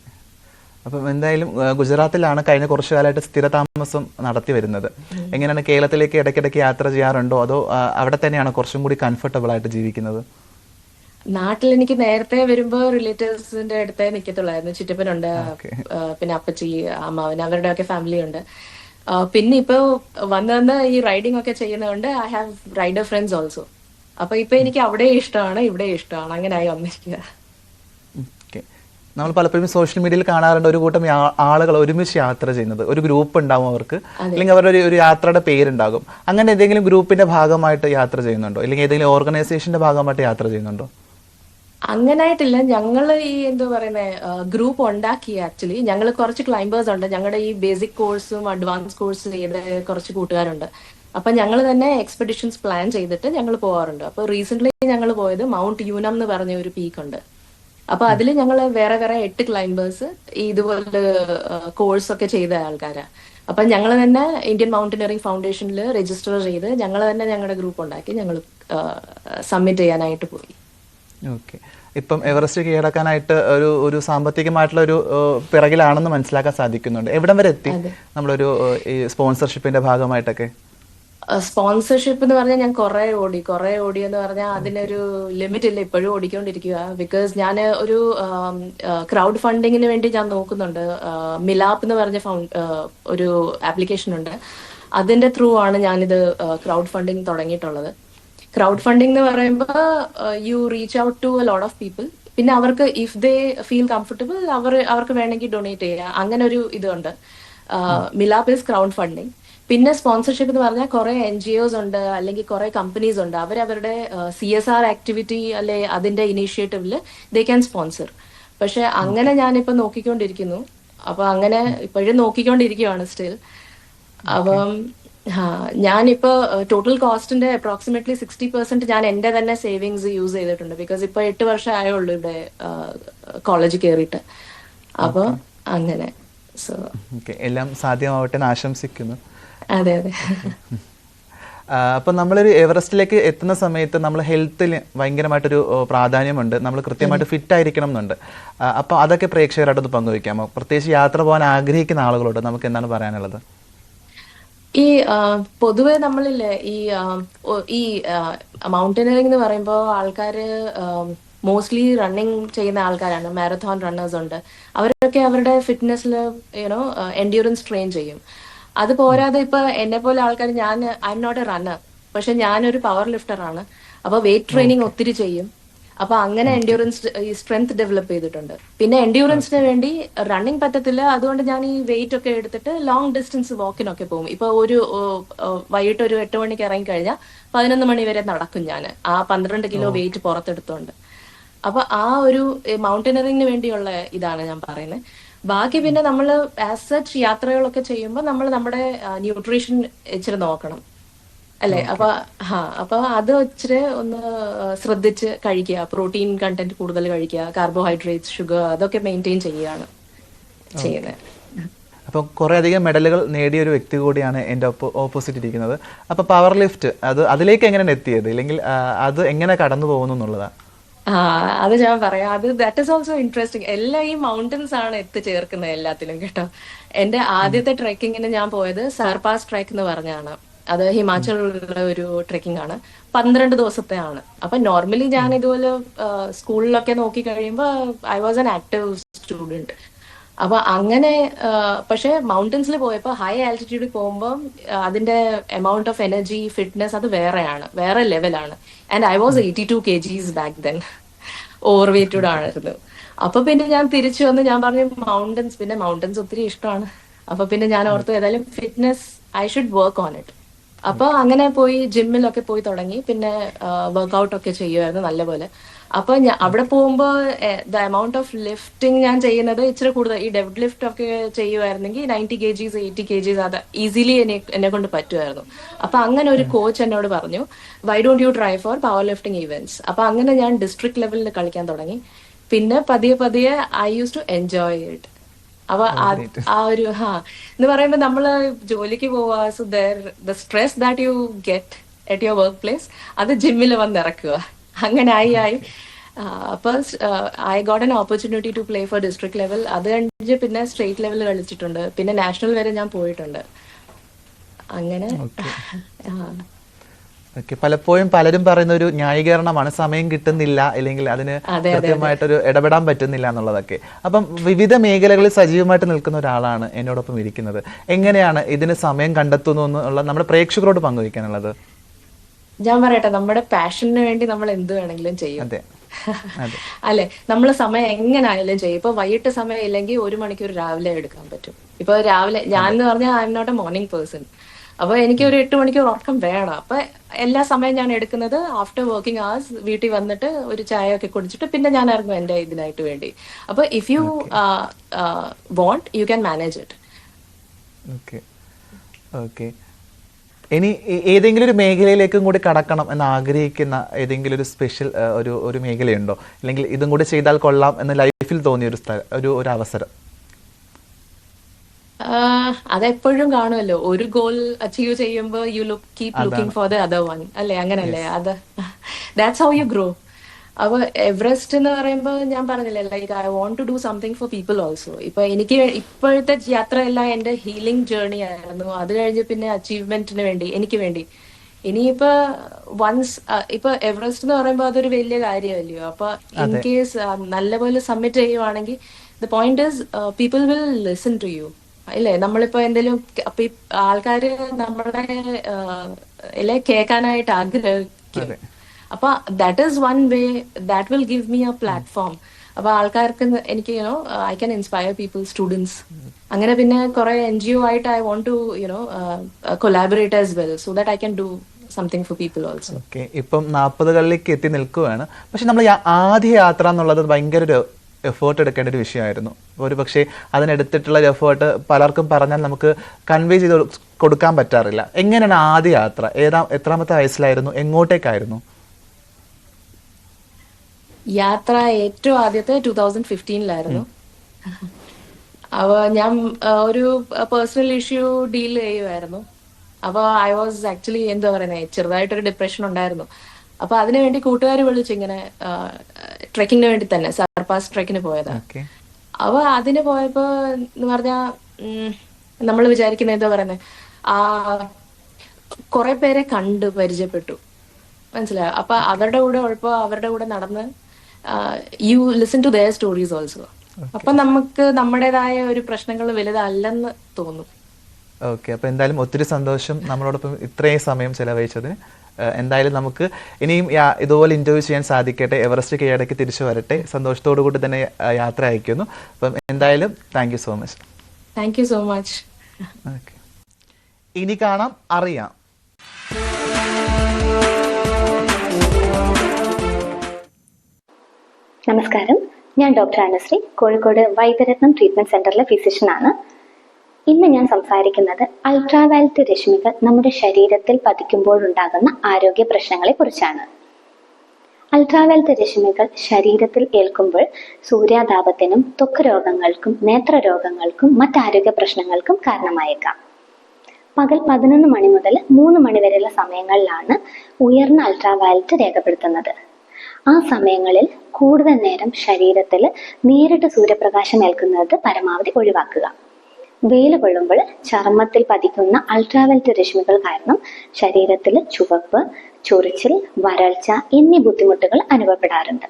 അപ്പം എന്തായാലും ഗുജറാത്തിലാണ് കഴിഞ്ഞ കുറച്ചു കാലമായിട്ട് സ്ഥിരതാമസം നടത്തി വരുന്നത്. എങ്ങനെയാണ്, കേരളത്തിലേക്ക് ഇടയ്ക്കിടയ്ക്ക് യാത്ര ചെയ്യാറുണ്ടോ, അതോ അവിടെ തന്നെയാണ് കുറച്ചും കൂടി കംഫർട്ടബിൾ ആയിട്ട് ജീവിക്കുന്നത്? നാട്ടിൽ എനിക്ക് നേരത്തെ വരുമ്പോ റിലേറ്റീവ്സിന്റെ അടുത്തേ നിൽക്കത്തുള്ളായിരുന്നു. ചുറ്റപ്പനുണ്ട്, പിന്നെ അപ്പച്ചി, അമ്മാവൻ, അവരുടെ ഒക്കെ ഫാമിലി ഉണ്ട്. പിന്നെ ഇപ്പൊ വന്ന് ഈ റൈഡിംഗ് ഒക്കെ ചെയ്യുന്നതുകൊണ്ട് I have rider friends also. അപ്പൊ ഇപ്പൊ എനിക്ക് അവിടെ ഇഷ്ടമാണ്, ഇവിടെ ഇഷ്ടമാണ്, അങ്ങനെ ആയി വന്നിരിക്കുക. നമ്മൾ പലപ്പോഴും സോഷ്യൽ മീഡിയയിൽ കാണാറുണ്ട് ഒരു കൂട്ടം ആളുകൾ ഒരുമിച്ച് യാത്ര ചെയ്യുന്നത്. ഒരു ഗ്രൂപ്പ് ഉണ്ടാവും അവർക്ക്, അല്ലെങ്കിൽ അവരുടെ ഒരു യാത്രയുടെ പേരുണ്ടാകും. അങ്ങനെ ഏതെങ്കിലും ഗ്രൂപ്പിന്റെ ഭാഗമായിട്ട് യാത്ര ചെയ്യുന്നുണ്ടോ, അല്ലെങ്കിൽ ഏതെങ്കിലും ഓർഗനൈസേഷന്റെ ഭാഗമായിട്ട് യാത്ര ചെയ്യുന്നുണ്ടോ? അങ്ങനായിട്ടില്ല. ഞങ്ങൾ ഈ എന്താ പറയുന്നത് ഗ്രൂപ്പ് ഉണ്ടാക്കി. ആക്ച്വലി ഞങ്ങൾ കുറച്ച് ക്ലൈംബേഴ്സ് ഉണ്ട്. ഞങ്ങളുടെ ഈ ബേസിക് കോഴ്സും അഡ്വാൻസ് കോഴ്സും ചെയ്ത കുറച്ച് കൂട്ടുകാരുണ്ട്. അപ്പൊ ഞങ്ങൾ തന്നെ എക്സ്പെഡിഷൻസ് പ്ലാൻ ചെയ്തിട്ട് ഞങ്ങൾ പോകാറുണ്ട്. അപ്പൊ റീസെന്റ് ഞങ്ങൾ പോയത് മൗണ്ട് യൂനം എന്ന് പറഞ്ഞ ഒരു പീക്ക് ഉണ്ട്. അപ്പൊ അതിൽ ഞങ്ങൾ വേറെ 8 ക്ലൈംബേഴ്സ് ഇതുപോലെ കോഴ്സ് ഒക്കെ ചെയ്ത ആൾക്കാരാ. അപ്പൊ ഞങ്ങൾ തന്നെ ഇന്ത്യൻ മൗണ്ടനറിംഗ് ഫൗണ്ടേഷനിൽ രജിസ്റ്റർ ചെയ്ത് ഞങ്ങൾ തന്നെ ഞങ്ങളുടെ ഗ്രൂപ്പ് ഉണ്ടാക്കി ഞങ്ങൾ സബ്മിറ്റ് ചെയ്യാനായിട്ട് പോയി. ഓക്കെ. ഇപ്പം എവറസ്റ്റ് കീഴടക്കാനായിട്ട് ഒരു സാമ്പത്തികമായിട്ടുള്ള ഒരു പിറകിലാണെന്ന് മനസ്സിലാക്കാൻ സാധിക്കുന്നുണ്ട്. എവിടം വരെ എത്തി നമ്മളൊരു ഈ സ്പോൺസർഷിപ്പിന്റെ ഭാഗമായിട്ടൊക്കെ? സ്പോൺസർഷിപ്പ് എന്ന് പറഞ്ഞാൽ ഞാൻ കുറെ ഓടി എന്ന് പറഞ്ഞാൽ അതിനൊരു ലിമിറ്റ് ഇല്ല. ഇപ്പോഴും ഓടിക്കൊണ്ടിരിക്കുക. ബിക്കോസ് ഞാൻ ഒരു ക്രൗഡ് ഫണ്ടിങ്ങിന് വേണ്ടി ഞാൻ നോക്കുന്നുണ്ട്. മിലാപ്പ് എന്ന് പറഞ്ഞ ഒരു ആപ്ലിക്കേഷൻ ഉണ്ട്. അതിന്റെ ത്രൂ ആണ് ഞാനിത് ക്രൗഡ് ഫണ്ടിങ് തുടങ്ങിയിട്ടുള്ളത്. ക്രൗഡ് ഫണ്ടിങ് എന്ന് പറയുമ്പോൾ you reach out to a lot of people. പിന്നെ അവർക്ക് ഇഫ് ദേ ഫീൽ കംഫർട്ടബിൾ അവർക്ക് വേണമെങ്കിൽ ഡൊണേറ്റ് ചെയ്യാം. അങ്ങനെ ഒരു ഇതുണ്ട്. മിലാപ്പ് ഈസ് ക്രൗഡ് ഫണ്ടിങ്. പിന്നെ സ്പോൺസർഷിപ്പ് എന്ന് പറഞ്ഞാൽ കുറെ NGOs ഉണ്ട്, അല്ലെങ്കിൽ കുറെ കമ്പനീസ് ഉണ്ട്. അവരവരുടെ CSR ആക്ടിവിറ്റി അല്ലെ അതിന്റെ ഇനീഷ്യേറ്റീവില് ദേ ക്യാൻ സ്പോൺസർ. പക്ഷെ അങ്ങനെ ഞാനിപ്പോ നോക്കിക്കൊണ്ടിരിക്കുന്നു. അപ്പൊ അങ്ങനെ ഇപ്പോഴും നോക്കിക്കൊണ്ടിരിക്കുകയാണ് സ്റ്റിൽ. അപ്പം ഞാനിപ്പോ ടോട്ടൽ കോസ്റ്റിന്റെ അപ്രോക്സിമേറ്റ്ലി 60% ഞാൻ എന്റെ തന്നെ സേവിങ്സ് യൂസ് ചെയ്തിട്ടുണ്ട്. ബിക്കോസ് ഇപ്പൊ 8 വർഷം ആയുള്ളൂ ഇവിടെ കോളേജിൽ കയറിയിട്ട്. അപ്പൊ അങ്ങനെ എല്ലാം സാധ്യമാവട്ടെ എന്ന് ആശംസിക്കുന്നു. അതെ അതെ. അപ്പം നമ്മളൊരു എവറസ്റ്റിലേക്ക് എത്തുന്ന സമയത്ത് നമ്മൾ ഹെൽത്തിൽ ഭയങ്കരമായിട്ടൊരു പ്രാധാന്യമുണ്ട്. നമ്മൾ കൃത്യമായിട്ട് ഫിറ്റ് ആയിരിക്കണം എന്നുണ്ട്. അപ്പം അതൊക്കെ പ്രേക്ഷകരായിട്ടൊന്ന് പങ്കുവയ്ക്കാമോ? പ്രത്യേകിച്ച് യാത്ര പോകാൻ ആഗ്രഹിക്കുന്ന ആളുകളോട് നമുക്ക് എന്താണ് പറയാനുള്ളത്? ഈ പൊതുവെ നമ്മളില്ലേ ഈ മൗണ്ടനറിംഗ് എന്ന് പറയുമ്പോൾ ആൾക്കാര് മോസ്റ്റ്ലി റണ്ണിങ് ചെയ്യുന്ന ആൾക്കാരാണ്. മാരത്തോൺ റണ്ണേഴ്സ് ഉണ്ട്. അവരൊക്കെ അവരുടെ ഫിറ്റ്നസ്സിൽ എൻഡ്യൂറൻസ് ട്രെയിൻ ചെയ്യും. അത് പോരാതെ ഇപ്പൊ എന്നെ പോലെ ആൾക്കാർ, I am not a runner, പക്ഷെ ഞാനൊരു പവർ ലിഫ്റ്റർ ആണ്. അപ്പൊ വെയിറ്റ് ട്രെയിനിങ് ഒത്തിരി ചെയ്യും. അപ്പൊ അങ്ങനെ എൻഡ്യൂറൻസ് ഈ സ്ട്രെങ്ത് ഡെവലപ്പ് ചെയ്തിട്ടുണ്ട്. പിന്നെ എൻഡ്യൂറൻസിന് വേണ്ടി റണ്ണിങ് പറ്റത്തില്ല. അതുകൊണ്ട് ഞാൻ ഈ വെയിറ്റ് ഒക്കെ എടുത്തിട്ട് ലോങ് ഡിസ്റ്റൻസ് വാക്കിനൊക്കെ പോകും. ഇപ്പൊ വൈകിട്ട് ഒരു 8 മണിക്ക് ഇറങ്ങി കഴിഞ്ഞാൽ 11 മണി വരെ നടക്കും ഞാൻ, ആ 12 കിലോ വെയിറ്റ് പുറത്തെടുത്തോണ്ട്. അപ്പൊ ആ ഒരു മൗണ്ടനറിങ്ങിന് വേണ്ടിയുള്ള ഇതാണ് ഞാൻ പറയുന്നത്. ബാക്കി പിന്നെ നമ്മൾ ആസ് സച്ച് യാത്രകളൊക്കെ ചെയ്യുമ്പോൾ നമ്മൾ നമ്മുടെ ന്യൂട്രീഷൻ ഇച്ചിരി നോക്കണം, അല്ലെ? അപ്പൊ അത് ഇച്ചിരി ഒന്ന് ശ്രദ്ധിച്ച് കഴിക്കുക. പ്രോട്ടീൻ കണ്ടന്റ് കൂടുതൽ കഴിക്കുക, കാർബോഹൈഡ്രേറ്റ്സ്, ഷുഗർ, അതൊക്കെ മെയിൻറ്റെയിൻ ചെയ്യുകയാണ് ചെയ്യുന്നത്. അപ്പോൾ കുറേ അധികം മെഡലുകൾ നേടിയ ഒരു വ്യക്തി കൂടിയാണ് എൻ്റെ ഓപ്പോസിറ്റ് ഇരിക്കുന്നത്. അപ്പോൾ പവർ ലിഫ്റ്റ് അതിലേക്ക് എങ്ങനെയാണ് എത്തിയത്, ഇല്ലെങ്കിൽ അത് എങ്ങനെ കടന്നു പോകുന്നു എന്നുള്ളതാണ്. അത് ഞാൻ പറയാം. That is also interesting. എല്ലാം ഈ മൗണ്ടൻസ് ആണ് എത്തിച്ചേർക്കുന്നത് എല്ലാത്തിലും, കേട്ടോ. എന്റെ ആദ്യത്തെ ട്രെക്കിങ്ങിന് ഞാൻ പോയത് സർപാസ് ട്രെക്ക് എന്ന് പറഞ്ഞാണ്. അത് ഹിമാചലിലുള്ള ഒരു ട്രെക്കിംഗ് ആണ്. 12 ദിവസത്തെ ആണ്. അപ്പൊ നോർമലി ഞാൻ ഇതുപോലെ സ്കൂളിലൊക്കെ നോക്കി കഴിയുമ്പോൾ I was an active student. അപ്പൊ അങ്ങനെ പക്ഷെ മൗണ്ടൻസിൽ പോയപ്പോ ഹൈ ആൾട്ടിറ്റ്യൂഡിൽ പോകുമ്പോൾ അതിന്റെ എമൗണ്ട് ഓഫ് എനർജി, ഫിറ്റ്നസ് അത് വേറെ ലെവലാണ്. And I was 82 kgs back then. Over weighted ആയിരുന്നു. അപ്പൊ പിന്നെ ഞാൻ തിരിച്ചു വന്ന് ഞാൻ പറഞ്ഞു മൗണ്ടൻസ്. പിന്നെ മൗണ്ടൻസ് ഒത്തിരി ഇഷ്ടമാണ്. അപ്പൊ പിന്നെ ഞാൻ ഓർത്തു ഏതായാലും fitness I should work on it. അപ്പൊ അങ്ങനെ പോയി ജിമ്മിലൊക്കെ പോയി തുടങ്ങി. പിന്നെ വർക്ക്ഔട്ട് ഒക്കെ ചെയ്യുമായിരുന്നു നല്ലപോലെ. അപ്പൊ അവിടെ പോകുമ്പോ ദ എമൗണ്ട് ഓഫ് ലിഫ്റ്റിംഗ് ഞാൻ ചെയ്യുന്നത് ഇച്ചിരി കൂടുതൽ. ഈ ഡെഡ് ലിഫ്റ്റ് ഒക്കെ ചെയ്യുമായിരുന്നെങ്കിൽ 90 kgs 80 kgs അത് ഈസിലി എന്നെ കൊണ്ട് പറ്റുമായിരുന്നു. അപ്പൊ അങ്ങനെ ഒരു കോച്ച് എന്നോട് പറഞ്ഞു, why don't you try four power lifting events. അപ്പൊ അങ്ങനെ ഞാൻ ഡിസ്ട്രിക്ട് ലെവലിൽ കളിക്കാൻ തുടങ്ങി. പിന്നെ പതിയെ പതിയെ I use to enjoy it. അപ്പൊ ആ ഒരു എന്ന് പറയുമ്പോ നമ്മള് ജോലിക്ക് പോവാ, so the stress that you get at your work place അത് ജിമ്മിൽ വന്ന് ഇറക്കുക. അങ്ങനെ ആയി. അപ്പൊ I got an opportunity to play for district level. അത് കഴിഞ്ഞ് പിന്നെ സ്റ്റേറ്റ് ലെവൽ കളിച്ചിട്ടുണ്ട്. പിന്നെ നാഷണൽ വരെ ഞാൻ പോയിട്ടുണ്ട്. അങ്ങനെ പലപ്പോഴും പലരും പറയുന്ന ഒരു ന്യായീകരണമാണ് സമയം കിട്ടുന്നില്ല, അല്ലെങ്കിൽ അതിന് കൃത്യമായിട്ടൊരു ഇടപെടാൻ പറ്റുന്നില്ല എന്നുള്ളതൊക്കെ. അപ്പം വിവിധ മേഖലകളിൽ സജീവമായിട്ട് നിൽക്കുന്ന ഒരാളാണ് എന്നോടൊപ്പം ഇരിക്കുന്നത്. എങ്ങനെയാണ് ഇതിന് സമയം കണ്ടെത്തുന്നു എന്നുള്ള നമ്മുടെ പ്രേക്ഷകരോട് പങ്കുവയ്ക്കാനുള്ളത്? ഞാൻ പറയട്ടെ, നമ്മുടെ പാഷന് വേണ്ടി നമ്മൾ എന്ത് വേണമെങ്കിലും ചെയ്യും. അല്ലെ, നമ്മൾ സമയം എങ്ങനെയായാലും ചെയ്യും. ഇപ്പൊ വൈകിട്ട് സമയം ഇല്ലെങ്കിൽ 1 മണിക്കൂർ രാവിലെ എടുക്കാൻ പറ്റും. ഇപ്പൊ രാവിലെ ഞാൻ എന്ന് പറഞ്ഞാൽ I am not a morning person. അപ്പൊ എനിക്ക് ഒരു 8 മണിക്കൂർ ഉറക്കം വേണം. അപ്പൊ എല്ലാ സമയം ഞാൻ എടുക്കുന്നത് ആഫ്റ്റർ വർക്കിംഗ് അവേഴ്സ്. വീട്ടിൽ വന്നിട്ട് ഒരു ചായ ഒക്കെ കുടിച്ചിട്ട് പിന്നെ ഞാൻ ഇറങ്ങും എന്റെ ഇതിനായിട്ട് വേണ്ടി. അപ്പൊ if you want you can manage it. Okay. ഇനി ഏതെങ്കിലും ഒരു മേഖലയിലേക്കും കൂടി കടക്കണം എന്ന് ആഗ്രഹിക്കുന്ന ഏതെങ്കിലും ഒരു സ്പെഷ്യൽ ഒരു മേഖലയുണ്ടോ? അല്ലെങ്കിൽ ഇതും കൂടി ചെയ്താൽ കൊള്ളാം എന്ന് ലൈഫിൽ തോന്നിയ ഒരു അവസരം? അതെപ്പോഴും കാണുമല്ലോ, ഒരു ഗോൾ അച്ചീവ് ചെയ്യുമ്പോൾ you keep looking for the other one. അല്ലെ, അങ്ങനല്ലേ? അത് ദാറ്റ്സ് ഹൗ യു ഗ്രോ. അപ്പൊ എവറസ്റ്റ് എന്ന് പറയുമ്പോൾ ഞാൻ പറഞ്ഞില്ലേ, like I want to do something for people also. ഇപ്പൊ എനിക്ക് ഇപ്പോഴത്തെ യാത്രയെല്ലാം എന്റെ ഹീലിംഗ് ജേർണി ആയിരുന്നു. അത് കഴിഞ്ഞ് പിന്നെ അച്ചീവ്മെന്റിന് വേണ്ടി, എനിക്ക് വേണ്ടി. ഇനിയിപ്പോ വൺസ് ഇപ്പൊ എവറസ്റ്റ് എന്ന് പറയുമ്പോൾ അതൊരു വലിയ കാര്യമല്ലയോ. അപ്പൊ ഇൻ കേസ് നല്ലപോലെ സബ്മിറ്റ് ചെയ്യുവാണെങ്കിൽ the point is people will listen to you. ഇല്ലേ, നമ്മളിപ്പോ എന്തെങ്കിലും ആൾക്കാര് നമ്മളെ കേൾക്കാനായിട്ട് ആഗ്രഹിക്കും. അപ്പൊ that is one way that will give me a platform. അപ്പൊ ആൾക്കാർക്ക് എനിക്ക് I can inspire people, students. അങ്ങനെ പിന്നെ കുറെ NGO ആയിട്ട് I want to collaborate as well, so that I can do something for people also. Okay. ഇപ്പം 40കളിലേക്ക് എത്തി നിൽക്കുകയാണ്. പക്ഷെ നമ്മൾ ആദ്യ യാത്ര എന്നുള്ളത് ഭയങ്കര ഒരു എഫേർട്ട് എടുക്കേണ്ട ഒരു വിഷയമായിരുന്നു. ഒരു പക്ഷേ അതിനെടുത്തിട്ടുള്ള എഫേർട്ട് പലർക്കും പറഞ്ഞാൽ നമുക്ക് കൺവേ ചെയ്ത് കൊടുക്കാൻ പറ്റാറില്ല. എങ്ങനെയാണ് ആദ്യ യാത്ര? എത്രാമത്തെ വയസ്സിലായിരുന്നു? എങ്ങോട്ടേക്കായിരുന്നു യാത്ര? ഏറ്റവും ആദ്യത്തെ 2015 അപ്പൊ ഞാൻ ഒരു പേഴ്സണൽ ഇഷ്യൂ ഡീൽ ചെയ്യുമായിരുന്നു. അപ്പൊ ഐ വാസ് ആക്ച്വലി എന്താ പറയുന്നത്, ചെറുതായിട്ടൊരു ഡിപ്രഷൻ ഉണ്ടായിരുന്നു. അപ്പൊ അതിനുവേണ്ടി കൂട്ടുകാർ വിളിച്ചു ഇങ്ങനെ ട്രെക്കിങ്ങിന് വേണ്ടി തന്നെ സർപാസ് ട്രെക്കിന് പോയതാ. അപ്പൊ അതിന് പോയപ്പോ എന്ന് പറഞ്ഞാ നമ്മൾ വിചാരിക്കുന്ന എന്താ പറയുന്നത്, കുറെ പേരെ കണ്ട് പരിചയപ്പെട്ടു, മനസ്സിലായോ? അപ്പൊ അവരുടെ കൂടെ നടന്ന് you listen to their stories also. അപ്പൊ നമുക്ക് നമ്മുടേതായ ഒരു പ്രശ്നങ്ങൾ വലുതല്ലെന്ന് തോന്നും. ഓക്കെ. അപ്പൊ എന്തായാലും ഒത്തിരി സന്തോഷം നമ്മളോടൊപ്പം ഇത്രയും സമയം ചെലവഴിച്ചതിന്. എന്തായാലും നമുക്ക് ഇനിയും ഇതുപോലെ ഇന്റർവ്യൂ ചെയ്യാൻ സാധിക്കട്ടെ. എവറസ്റ്റ് കീഴടക്കി തിരിച്ചു വരട്ടെ. സന്തോഷത്തോടു കൂടി തന്നെ യാത്ര അയക്കുന്നു. അപ്പം എന്തായാലും thank you so much. Thank you so much. Okay. ഇനി കാണാം, അറിയാം. നമസ്കാരം, ഞാൻ ഡോക്ടർ അനുശ്രീ, കോഴിക്കോട് വൈദ്യരത്നം ട്രീറ്റ്മെന്റ് സെന്ററിലെ ഫിസിഷ്യനാണ്. ഇന്ന് ഞാൻ സംസാരിക്കുന്നത് അൾട്രാവയലറ്റ് രശ്മികൾ നമ്മുടെ ശരീരത്തിൽ പതിക്കുമ്പോഴുണ്ടാകുന്ന ആരോഗ്യ പ്രശ്നങ്ങളെ കുറിച്ചാണ്. അൾട്രാവയലറ്റ് രശ്മികൾ ശരീരത്തിൽ ഏൽക്കുമ്പോൾ സൂര്യാതാപത്തിനും ത്വക്ക് രോഗങ്ങൾക്കും നേത്രരോഗങ്ങൾക്കും മറ്റാരോഗ്യ പ്രശ്നങ്ങൾക്കും കാരണമായേക്കാം. പകൽ 11 മണി മുതൽ 3 മണി വരെയുള്ള സമയങ്ങളിലാണ് ഉയർന്ന അൾട്രാവയലറ്റ് രേഖപ്പെടുത്തുന്നത്. ആ സമയങ്ങളിൽ കൂടുതൽ നേരം ശരീരത്തിൽ നേരിട്ട് സൂര്യപ്രകാശം ഏൽക്കുന്നത് പരമാവധി ഒഴിവാക്കുക. വെയിൽ കൊള്ളുമ്പോൾ ചർമ്മത്തിൽ പതിക്കുന്ന അൾട്രാവയലറ്റ് രശ്മികൾ കാരണം ശരീരത്തിൽ ചുവപ്പ്, ചൊറിച്ചിൽ, വരൾച്ച എന്നീ ബുദ്ധിമുട്ടുകൾ അനുഭവപ്പെടാറുണ്ട്.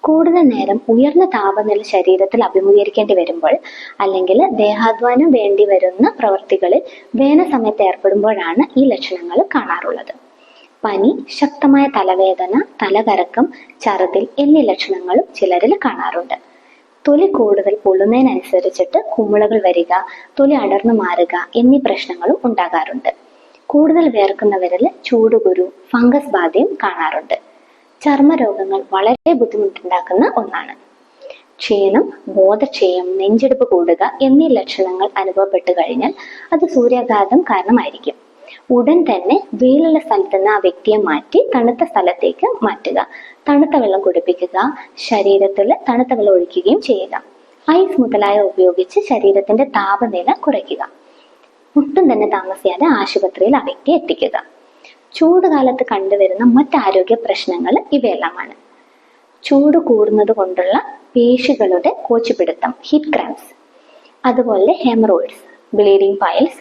കൂടുതൽ നേരം ഉയർന്ന താപനില ശരീരത്തിൽ അഭിമുഖീകരിക്കേണ്ടി വരുമ്പോൾ അല്ലെങ്കിൽ ദേഹാധ്വാനം വേണ്ടി വരുന്ന പ്രവൃത്തികളിൽ വേനൽ സമയത്ത് ഏർപ്പെടുമ്പോഴാണ് ഈ ലക്ഷണങ്ങൾ കാണാറുള്ളത്. പനി, ശക്തമായ തലവേദന, തലകറക്കം, ഛർദിൽ എന്നീ ലക്ഷണങ്ങളും ചിലരിൽ കാണാറുണ്ട്. തൊലി കൂടുതൽ പൊള്ളുന്നതിനനുസരിച്ചിട്ട് കുമിളകൾ വരിക, തൊലി അടർന്നു മാറുക എന്നീ പ്രശ്നങ്ങളും ഉണ്ടാകാറുണ്ട്. കൂടുതൽ വിയർക്കുന്നവരിൽ ചൂടുകുരു, ഫംഗസ് ബാധയും കാണാറുണ്ട്. ചർമ്മരോഗങ്ങൾ വളരെ ബുദ്ധിമുട്ടുണ്ടാക്കുന്ന ഒന്നാണ്. ക്ഷീണം, ബോധക്ഷയം, നെഞ്ചെടുപ്പ് കൂടുക എന്നീ ലക്ഷണങ്ങൾ അനുഭവപ്പെട്ടു കഴിഞ്ഞാൽ അത് സൂര്യാഘാതം കാരണമായിരിക്കും. ഉടൻ തന്നെ വെയിലുള്ള സ്ഥലത്ത് നിന്ന് ആ വ്യക്തിയെ മാറ്റി തണുത്ത സ്ഥലത്തേക്ക് മാറ്റുക. തണുത്ത വെള്ളം കുടിപ്പിക്കുക. ശരീരത്തിൽ തണുത്ത വെള്ളം ഒഴിക്കുകയും ചെയ്യുക. ഐസ് മുതലായ ഉപയോഗിച്ച് ശരീരത്തിന്റെ താപനില കുറയ്ക്കുക. ഒട്ടും തന്നെ താമസിയാതെ ആശുപത്രിയിൽ ആ വ്യക്തിയെ എത്തിക്കുക. ചൂടുകാലത്ത് കണ്ടുവരുന്ന മറ്റാരോഗ്യ പ്രശ്നങ്ങൾ ഇവയെല്ലാമാണ്. ചൂട് കൂടുന്നത് കൊണ്ടുള്ള പേശികളുടെ കോച്ചിപ്പിടുത്തം, ഹീറ്റ് ക്രാംസ്, അതുപോലെ ഹെമറോയിഡ്സ്, ബ്ലീഡിംഗ് പൈൽസ്,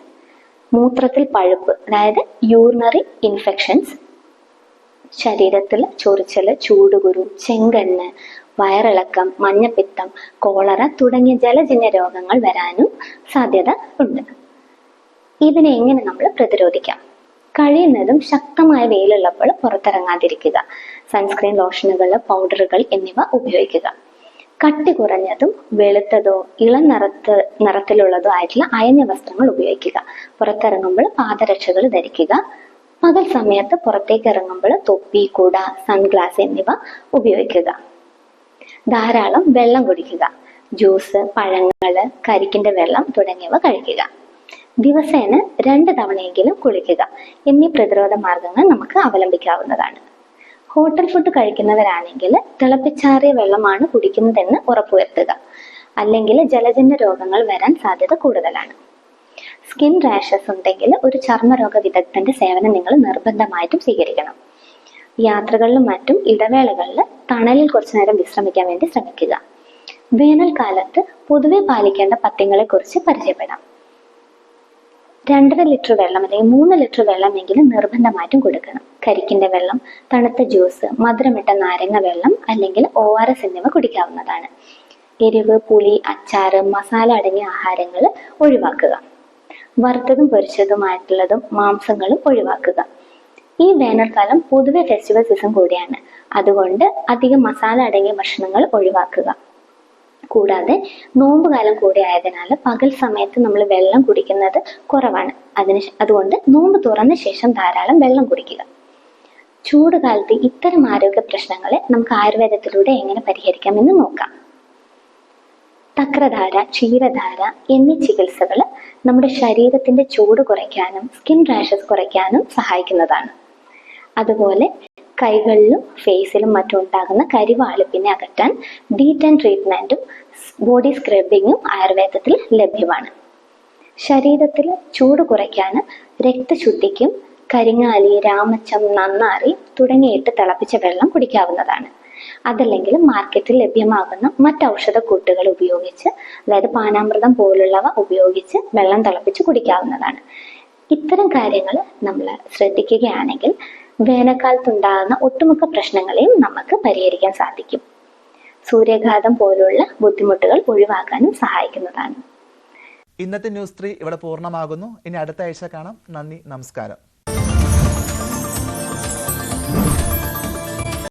മൂത്രത്തിൽ പഴുപ്പ് അതായത് യൂറിനറി ഇൻഫെക്ഷൻസ്, ശരീരത്തിൽ ചൊറിച്ചല്, ചൂടുകുരു, ചെങ്കണ്ണ്, വയറിളക്കം, മഞ്ഞപ്പിത്തം, കോളറ തുടങ്ങിയ ജലജന്യ രോഗങ്ങൾ വരാനും സാധ്യത ഉണ്ട്. ഇതിനെ എങ്ങനെ നമ്മൾ പ്രതിരോധിക്കാം? കഴിയുന്നതും ശക്തമായ വെയിലുള്ളപ്പോൾ പുറത്തിറങ്ങാതിരിക്കുക. സൺസ്ക്രീൻ, ലോഷനുകൾ, പൗഡറുകൾ എന്നിവ ഉപയോഗിക്കുക. കട്ടി കുറഞ്ഞതും വെളുത്തതോ ഇളം നിറത്തിലുള്ളതോ ആയിട്ടുള്ള അയഞ്ഞ വസ്ത്രങ്ങൾ ഉപയോഗിക്കുക. പുറത്തിറങ്ങുമ്പോൾ പാദരക്ഷകൾ ധരിക്കുക. പകൽ സമയത്ത് പുറത്തേക്ക് ഇറങ്ങുമ്പോൾ തൊപ്പി, കുട, സൺഗ്ലാസ് എന്നിവ ഉപയോഗിക്കുക. ധാരാളം വെള്ളം കുടിക്കുക. ജ്യൂസ്, പഴങ്ങള്, കരിക്കിന്റെ വെള്ളം തുടങ്ങിയവ കഴിക്കുക. ദിവസേന 2 തവണയെങ്കിലും കുളിക്കുക എന്നീ പ്രതിരോധ മാർഗങ്ങൾ നമുക്ക് അവലംബിക്കാവുന്നതാണ്. ഹോട്ടൽ ഫുഡ് കഴിക്കുന്നവരാണെങ്കിൽ തിളപ്പിച്ചാറിയ വെള്ളമാണ് കുടിക്കുന്നതെന്ന് ഉറപ്പുവരുത്തുക. അല്ലെങ്കിൽ ജലജന്യ രോഗങ്ങൾ വരാൻ സാധ്യത കൂടുതലാണ്. സ്കിൻ റാഷസ് ഉണ്ടെങ്കിൽ ഒരു ചർമ്മരോഗ വിദഗ്ധന്റെ സേവനം നിങ്ങൾ നിർബന്ധമായിട്ടും സ്വീകരിക്കണം. യാത്രകളിലും മറ്റും ഇടവേളകളിൽ തണലിൽ കുറച്ചു നേരം വിശ്രമിക്കാൻ വേണ്ടി ശ്രമിക്കുക. വേനൽക്കാലത്ത് പൊതുവെ പാലിക്കേണ്ട പഥ്യങ്ങളെ കുറിച്ച് പരിചയപ്പെടാം. 2.5 ലിറ്റർ വെള്ളം അല്ലെങ്കിൽ 3 ലിറ്റർ വെള്ളമെങ്കിലും നിർബന്ധമായിട്ടും കൊടുക്കണം. കരിക്കിന്റെ വെള്ളം, തണുത്ത ജ്യൂസ്, മധുരമിട്ട നാരങ്ങ വെള്ളം അല്ലെങ്കിൽ ORS എന്നിവ കുടിക്കാവുന്നതാണ്. എരിവ്, പുളി, അച്ചാറ്, മസാല അടങ്ങിയ ആഹാരങ്ങൾ ഒഴിവാക്കുക. വറുത്തതും പൊരിച്ചതുമായിട്ടുള്ളതും മാംസങ്ങളും ഒഴിവാക്കുക. ഈ വേനൽക്കാലം പൊതുവെ ഫെസ്റ്റിവൽ സീസൺ കൂടിയാണ്. അതുകൊണ്ട് അധികം മസാല അടങ്ങിയ ഭക്ഷണങ്ങൾ ഒഴിവാക്കുക. കൂടാതെ നോമ്പുകാലം കൂടി ആയതിനാൽ പകൽ സമയത്ത് നമ്മൾ വെള്ളം കുടിക്കുന്നത് കുറവാണ്. അതുകൊണ്ട് നോമ്പ് തുറന്ന ശേഷം ധാരാളം വെള്ളം കുടിക്കുക. ചൂടുകാലത്ത് ഇത്തരം ആരോഗ്യ പ്രശ്നങ്ങളെ നമുക്ക് ആയുർവേദത്തിലൂടെ എങ്ങനെ പരിഹരിക്കാമെന്ന് നോക്കാം. തക്രധാര, ക്ഷീരധാര എന്നീ ചികിത്സകൾ നമ്മുടെ ശരീരത്തിന്റെ ചൂട് കുറയ്ക്കാനും സ്കിൻ റാഷസ് കുറയ്ക്കാനും സഹായിക്കുന്നതാണ്. അതുപോലെ കൈകളിലും ഫേസിലും മറ്റും ഉണ്ടാകുന്ന കരിവാളിപ്പിനെ അകറ്റാൻ D10 ട്രീറ്റ്മെന്റും ബോഡി സ്ക്രബിങ്ങും ആയുർവേദത്തിൽ ലഭ്യമാണ്. ശരീരത്തിൽ ചൂട് കുറയ്ക്കാൻ രക്തശുദ്ധിക്കും കരിങ്ങാലി, രാമച്ചം, നന്നാറി തുടങ്ങിയിട്ട് തിളപ്പിച്ച വെള്ളം കുടിക്കാവുന്നതാണ്. അതല്ലെങ്കിൽ മാർക്കറ്റിൽ ലഭ്യമാകുന്ന മറ്റ് ഔഷധക്കൂട്ടുകൾ ഉപയോഗിച്ച്, അതായത് പാനാമൃതം പോലുള്ളവ ഉപയോഗിച്ച് വെള്ളം തിളപ്പിച്ച് കുടിക്കാവുന്നതാണ്. ഇത്തരം കാര്യങ്ങൾ നമ്മൾ ശ്രദ്ധിക്കുകയാണെങ്കിൽ വേനൽക്കാലത്തുണ്ടാകുന്ന ഒട്ടുമിക്ക പ്രശ്നങ്ങളെയും നമുക്ക് പരിഹരിക്കാൻ സാധിക്കും. സൂര്യാഘാതം പോലുള്ള ബുദ്ധിമുട്ടുകൾ ഒഴിവാക്കാനും സഹായിക്കുന്നതാണ്. ഇന്നത്തെ ന്യൂസ് 3 ഇവിടെ പൂർണ്ണമാകുന്നു. ഇനി അടുത്ത ആഴ്ച കാണാം. നന്ദി, നമസ്കാരം.